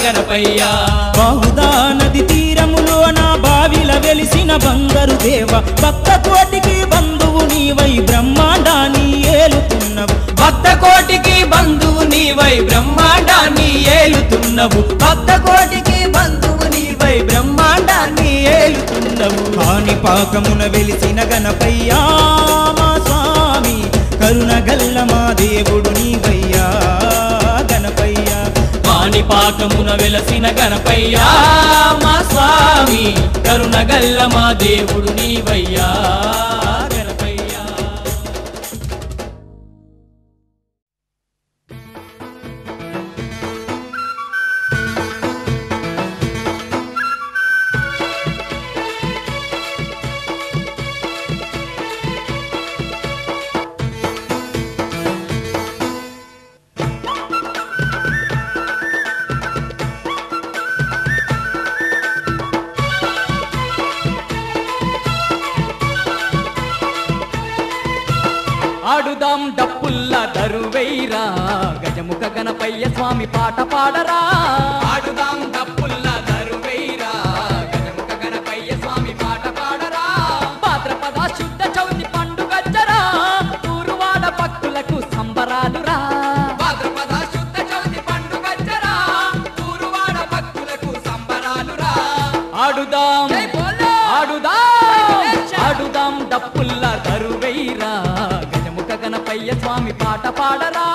గణపయ్య బహుదా నది తీరములో నా బావిల వెలిసిన బంగారు దేవ భక్త కోటికి బంధువు నీవై బ్రహ్మాండాన్ని ఏలుతున్నవు భక్త కోటికి బంధువు నీవై బ్రహ్మాండాన్ని ఏలుతున్నవు భక్త కోటికి బంధువు నీవై బ్రహ్మాండాన్ని ఏలుతున్నవు కాణిపాకమున వెలిసిన గణపయ్యా మా స్వామి కరుణగల్ల మా దేవుడు నీవయ్యా గణపయ్య కాణిపాకమున వెలసిన గణపయ్య మా స్వామి కరుణగల్ల మా దేవుడు నీవయ్యా గణపయ్య ఆడుదాం డప్పుల్ల దరువైరా గజముఖ గణపయ్య స్వామి పాట పాడరా ఆడుదాం డప్పుల్ల దరువైరా గజముఖ గణపయ్య స్వామి పాట పాడరా భాద్రపద శుద్ధ చవితి పండుగచ్చరా ఊరువాడ భక్తులకు సంబరాలురా భాద్రపద శుద్ధ చవితి పండుగచ్చరా ఊరువాడ భక్తులకు సంబరాలురా ఆడుదాం ఆడుదాం ఆడుదాం డప్పుల్ల దరువైరా గణపయ్య స్వామి పాట పాడరా